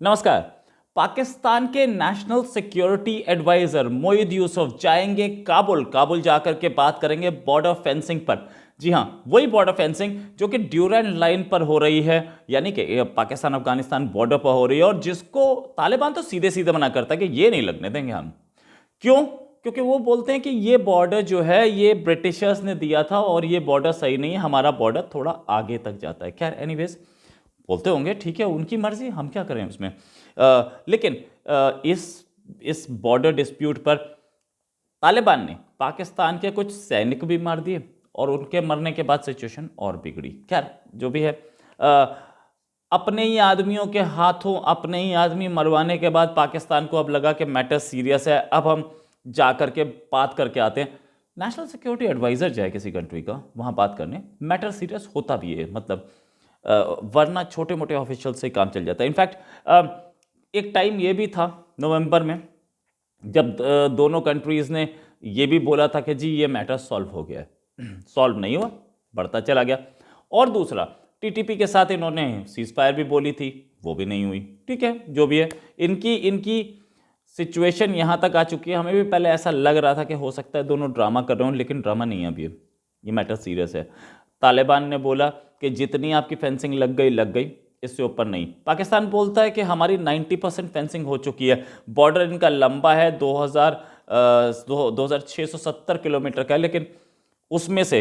नमस्कार। पाकिस्तान के national security adviser Moeed Yusuf जाएंगे काबुल। काबुल जाकर के बात करेंगे बॉर्डर फेंसिंग पर। जी हां, वही बॉर्डर फेंसिंग जो कि ड्यूरेंट लाइन पर हो रही है, यानी कि पाकिस्तान अफगानिस्तान बॉर्डर पर हो रही है, और जिसको तालिबान तो सीधे सीधे मना करता है कि ये नहीं लगने देंगे हम। क्यों? क्योंकि वो बोलते हैं कि ये बॉर्डर जो है ये ब्रिटिशर्स ने दिया था और ये बॉर्डर सही नहीं है, हमारा बॉर्डर थोड़ा आगे तक जाता है। खैर एनीवेज, बोलते होंगे, ठीक है, उनकी मर्जी, हम क्या करें उसमें। लेकिन इस बॉर्डर डिस्प्यूट पर तालिबान ने पाकिस्तान के कुछ सैनिक भी मार दिए और उनके मरने के बाद सिचुएशन और बिगड़ी। खैर जो भी है, अपने ही आदमियों के हाथों अपने ही आदमी मरवाने के बाद पाकिस्तान को अब लगा कि मैटर सीरियस है, अब हम जा करके बात करके आते हैं। नेशनल सिक्योरिटी एडवाइजर जाए किसी कंट्री का वहाँ बात करने, मैटर सीरियस होता भी है, मतलब वरना छोटे मोटे ऑफिशियल से काम चल जाता है। इनफैक्ट एक टाइम ये भी था नवंबर में, जब दोनों कंट्रीज़ ने ये भी बोला था कि जी ये मैटर सॉल्व हो गया है। सॉल्व नहीं हुआ, बढ़ता चला गया। और दूसरा, टीटीपी के साथ इन्होंने सीज फायर भी बोली थी, वो भी नहीं हुई। ठीक है, जो भी है, इनकी इनकी सिचुएशन यहाँ तक आ चुकी है। हमें भी पहले ऐसा लग रहा था कि हो सकता है दोनों ड्रामा कर रहे हो, लेकिन ड्रामा नहीं है अभी, ये मैटर सीरियस है। तालिबान ने बोला कि जितनी आपकी फेंसिंग लग गई, इससे ऊपर नहीं। पाकिस्तान बोलता है कि हमारी 90% फेंसिंग हो चुकी है। बॉर्डर इनका लंबा है 2670 किलोमीटर का है, लेकिन उसमें से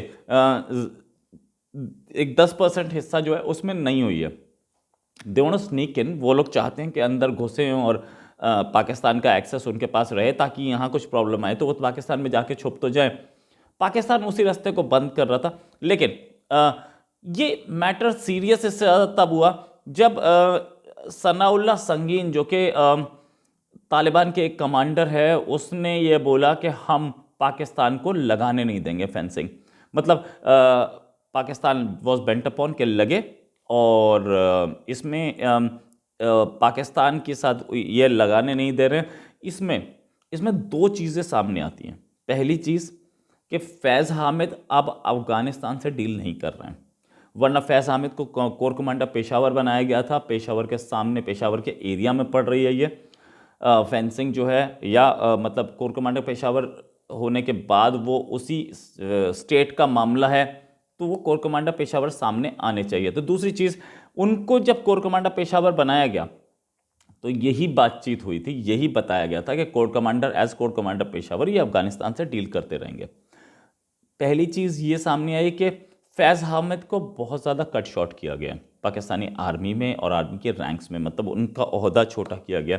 एक 10% हिस्सा जो है उसमें नहीं हुई है। They want to sneak in, वो लोग चाहते हैं कि अंदर घुसे और पाकिस्तान का एक्सेस उनके पास रहे, ताकि यहाँ कुछ प्रॉब्लम आए तो वो पाकिस्तान में जाके छुप तो जाए। पाकिस्तान उसी रास्ते को बंद कर रहा था। लेकिन ये मैटर सीरियस इससे तब हुआ जब सनाउल्लाह संगीन, जो कि तालिबान के एक कमांडर है, उसने ये बोला कि हम पाकिस्तान को लगाने नहीं देंगे फेंसिंग। मतलब पाकिस्तान वॉज बेंट अपॉन के लगे, और इसमें पाकिस्तान के साथ ये लगाने नहीं दे रहे हैं। इसमें इसमें दो चीज़ें सामने आती हैं। पहली चीज़ कि फैज़ हामिद अब अफगानिस्तान से डील नहीं कर रहे हैं, वरना फैज़ हामिद को कोर कमांडर पेशावर बनाया गया था। पेशावर के सामने, पेशावर के एरिया में पड़ रही है ये फेंसिंग जो है, या मतलब कोर कमांडर पेशावर होने के बाद वो उसी स्टेट का मामला है, तो वो कोर कमांडर पेशावर सामने आने चाहिए। तो दूसरी चीज़, उनको जब कोर कमांडर पेशावर बनाया गया तो यही बातचीत हुई थी, यही बताया गया था कि कोर कमांडर पेशावर ये अफगानिस्तान से डील करते रहेंगे। पहली चीज़ ये सामने आई कि फैज़ हामिद को बहुत ज़्यादा कट शॉर्ट किया गया पाकिस्तानी आर्मी में और आर्मी के रैंक्स में, मतलब उनका ओहदा छोटा किया गया।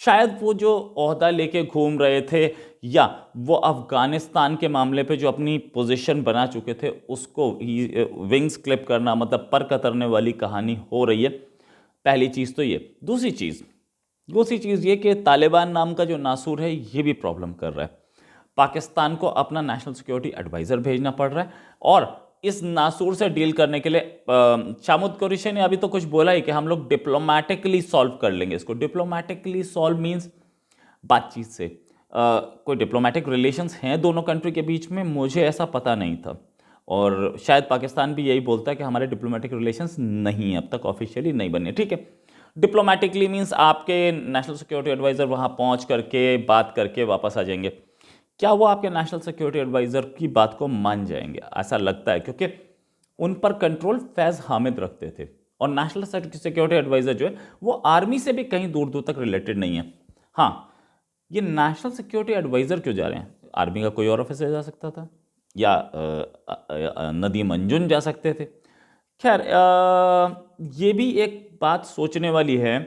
शायद वो जो ओहदा लेके घूम रहे थे, या वो अफ़गानिस्तान के मामले पे जो अपनी पोजीशन बना चुके थे, उसको विंग्स क्लिप करना, मतलब पर कतरने वाली कहानी हो रही है। पहली चीज़ तो ये। दूसरी चीज़ ये कि तालिबान नाम का जो नासूर है ये भी प्रॉब्लम कर रहा है। पाकिस्तान को अपना नेशनल सिक्योरिटी एडवाइज़र भेजना पड़ रहा है, और इस नासूर से डील करने के लिए शामुद कुरैशी ने अभी तो कुछ बोला ही कि हम लोग डिप्लोमेटिकली सॉल्व कर लेंगे इसको। डिप्लोमेटिकली सॉल्व मीन्स बातचीत से। कोई डिप्लोमेटिक रिलेशंस हैं दोनों कंट्री के बीच में, मुझे ऐसा पता नहीं था, और शायद पाकिस्तान भी यही बोलता है कि हमारे डिप्लोमेटिक रिलेशंस नहीं, अब तक ऑफिशियली नहीं बने। ठीक है, डिप्लोमेटिकली मीन्स आपके नेशनल सिक्योरिटी एडवाइज़र वहाँ पहुँच करके बात करके वापस आ जाएंगे। क्या वो आपके नेशनल सिक्योरिटी एडवाइज़र की बात को मान जाएंगे? ऐसा लगता है, क्योंकि उन पर कंट्रोल फैज़ हामिद रखते थे, और नेशनल सिक्योरिटी एडवाइज़र जो है वो आर्मी से भी कहीं दूर दूर तक रिलेटेड नहीं है। हाँ, ये नेशनल सिक्योरिटी एडवाइज़र क्यों जा रहे हैं? आर्मी का कोई और ऑफिसर जा सकता था, या नदीम अंजुम जा सकते थे। खैर, ये भी एक बात सोचने वाली है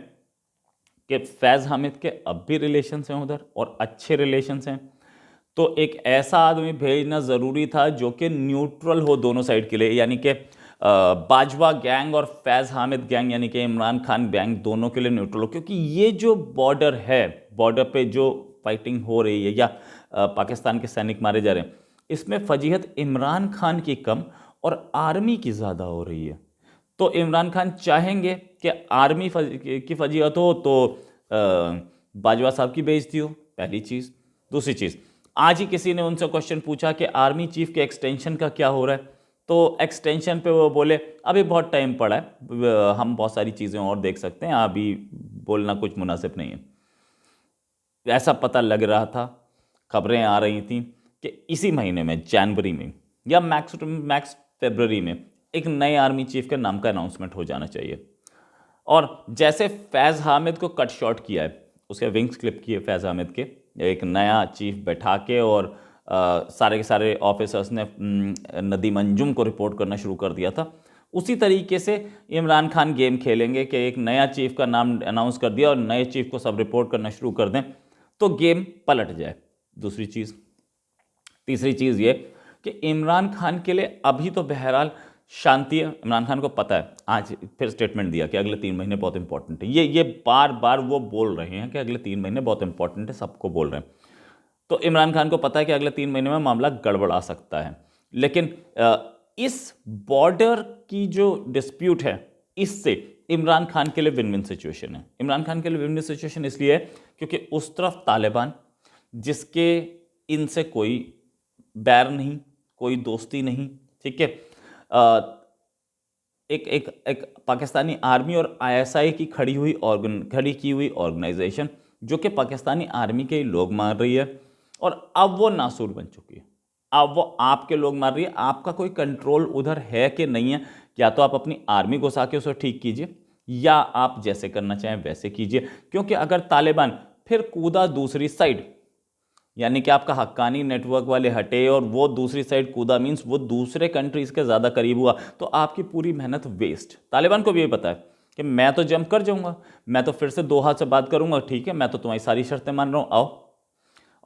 कि फैज़ हामिद के अब भी रिलेशंस हैं उधर, और अच्छे रिलेशंस हैं, तो एक ऐसा आदमी भेजना ज़रूरी था जो कि न्यूट्रल हो दोनों साइड के लिए, यानी कि बाजवा गैंग और फैज़ हामिद गैंग, यानी कि इमरान खान गैंग, दोनों के लिए न्यूट्रल हो। क्योंकि ये जो बॉर्डर है, बॉर्डर पे जो फाइटिंग हो रही है, या पाकिस्तान के सैनिक मारे जा रहे हैं, इसमें फजीहत इमरान खान की कम और आर्मी की ज़्यादा हो रही है। तो इमरान खान चाहेंगे कि आर्मी की फजीहत हो तो बाजवा साहब की बेइज्जती हो, पहली चीज़। दूसरी चीज़, आज ही किसी ने उनसे क्वेश्चन पूछा कि आर्मी चीफ के एक्सटेंशन का क्या हो रहा है, तो एक्सटेंशन पे वो बोले अभी बहुत टाइम पड़ा है, हम बहुत सारी चीज़ें और देख सकते हैं, अभी बोलना कुछ मुनासिब नहीं है। ऐसा पता लग रहा था, खबरें आ रही थी कि इसी महीने में, जनवरी में या मैक्स फरवरी में, एक नए आर्मी चीफ के नाम का अनाउंसमेंट हो जाना चाहिए। और जैसे फैज़ हामिद को कट शॉट किया है, उसके विंग्स क्लिप किए फैज़ हामिद के, एक नया चीफ बैठा के, और सारे के सारे ऑफिसर्स ने नदीम अंजुम को रिपोर्ट करना शुरू कर दिया था, उसी तरीके से इमरान खान गेम खेलेंगे कि एक नया चीफ का नाम अनाउंस कर दिया और नए चीफ को सब रिपोर्ट करना शुरू कर दें तो गेम पलट जाए। दूसरी चीज़, तीसरी चीज़ ये कि इमरान खान के लिए अभी तो बहरहाल शांति है। इमरान खान को पता है, आज फिर स्टेटमेंट दिया कि अगले 3 महीने बहुत इंपॉर्टेंट है। ये बार बार वो बोल रहे हैं कि अगले 3 महीने बहुत इंपॉर्टेंट है, सबको बोल रहे हैं। तो इमरान खान को पता है कि अगले 3 महीने में मामला गड़बड़ा सकता है। लेकिन इस बॉर्डर की जो डिस्प्यूट है, इससे इमरान खान के लिए विन विन सिचुएशन है। इमरान खान के लिए विन विन सिचुएशन इसलिए है क्योंकि उस तरफ तालिबान, जिसके इनसे कोई बैर नहीं, कोई दोस्ती नहीं, ठीक है, एक पाकिस्तानी आर्मी और आईएसआई की खड़ी की हुई ऑर्गेनाइजेशन, जो कि पाकिस्तानी आर्मी के लोग मार रही है, और अब वो नासूर बन चुकी है। अब वो आपके लोग मार रही है, आपका कोई कंट्रोल उधर है कि नहीं है। या तो आप अपनी आर्मी घुसा के उसे ठीक कीजिए, या आप जैसे करना चाहें वैसे कीजिए। क्योंकि अगर तालिबान फिर कूदा दूसरी साइड, यानी कि आपका हक्कानी नेटवर्क वाले हटे और वो दूसरी साइड कूदा, मीन्स वो दूसरे कंट्रीज के ज़्यादा करीब हुआ, तो आपकी पूरी मेहनत वेस्ट। तालिबान को भी ये पता है कि मैं तो जंप कर जाऊंगा, मैं तो फिर से दोहा से बात करूंगा, ठीक है, मैं तो तुम्हारी सारी शर्तें मान रहा हूँ, आओ।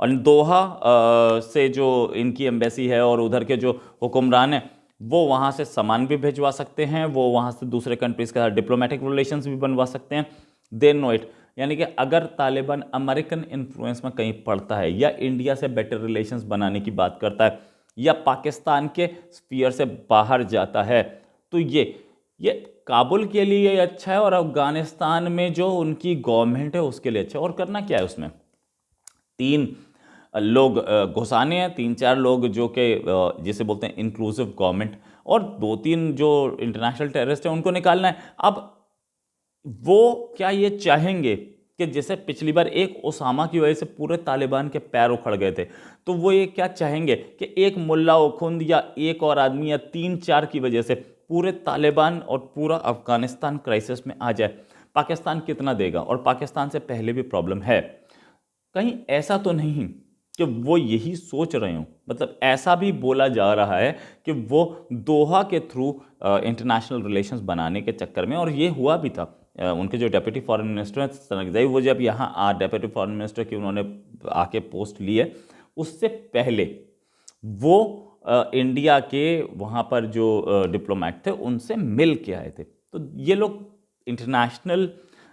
और दोहा से जो इनकी एम्बेसी है और उधर के जो हुक्मरान हैं, वो वहाँ से सामान भी भिजवा सकते हैं, वो वहाँ से दूसरे कंट्रीज़ के साथ डिप्लोमेटिक रिलेशंस भी बनवा सकते हैं। They know it. यानी कि अगर तालिबान अमेरिकन इन्फ्लुएंस में कहीं पड़ता है, या इंडिया से बेटर रिलेशंस बनाने की बात करता है, या पाकिस्तान के स्फीयर से बाहर जाता है, तो ये काबुल के लिए अच्छा है, और अफगानिस्तान में जो उनकी गवर्नमेंट है उसके लिए अच्छा है। और करना क्या है उसमें, 3 लोग घुसाने हैं, 3-4 लोग जो कि जिसे बोलते हैं इंक्लूसिव गवर्नमेंट, और 2-3 जो इंटरनेशनल टेररिस्ट हैं उनको निकालना है। अब वो क्या ये चाहेंगे कि जैसे पिछली बार एक ओसामा की वजह से पूरे तालिबान के पैर उखड़ गए थे, तो वो ये क्या चाहेंगे कि एक मुल्ला उखुंद या एक और आदमी या 3-4 की वजह से पूरे तालिबान और पूरा अफगानिस्तान क्राइसिस में आ जाए? पाकिस्तान कितना देगा? और पाकिस्तान से पहले भी प्रॉब्लम है। कहीं ऐसा तो नहीं कि वो यही सोच रहे हों, मतलब ऐसा भी बोला जा रहा है कि वो दोहा के थ्रू इंटरनेशनल रिलेशंस बनाने के चक्कर में, और ये हुआ भी था। उनके जो डेप्यूटी फॉरेन मिनिस्टर हैं तनकज़ई, वो जब यहाँ डेप्यूटी फॉरेन मिनिस्टर की उन्होंने आके पोस्ट ली है, उससे पहले वो इंडिया के वहाँ पर जो डिप्लोमेट थे उनसे मिल के आए थे। तो ये लोग इंटरनेशनल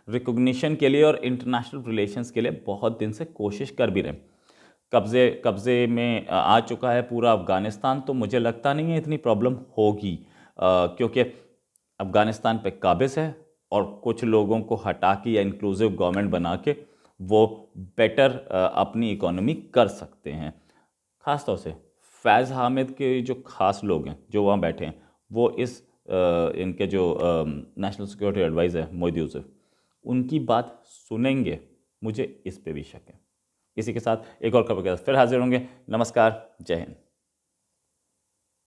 रिकॉग्निशन के लिए और इंटरनेशनल रिलेशंस के लिए बहुत दिन से कोशिश कर भी रहे। कब्जे में आ चुका है पूरा अफ़गानिस्तान, तो मुझे लगता नहीं है इतनी प्रॉब्लम होगी, क्योंकि अफ़गानिस्तान पे काबिज़ है, और कुछ लोगों को हटा के या इंक्लूसिव गवर्नमेंट बना के वो बेटर अपनी इकोनॉमी कर सकते हैं। ख़ास तौर से फैज़ हामिद के जो ख़ास लोग हैं जो वहाँ बैठे हैं, वो इनके जो नेशनल सिक्योरिटी एडवाइज़र है मोहित यूसुफ, उनकी बात सुनेंगे, मुझे इस पे भी शक है। इसी के साथ एक और खबर के साथ फिर हाजिर होंगे। नमस्कार, जय हिंद।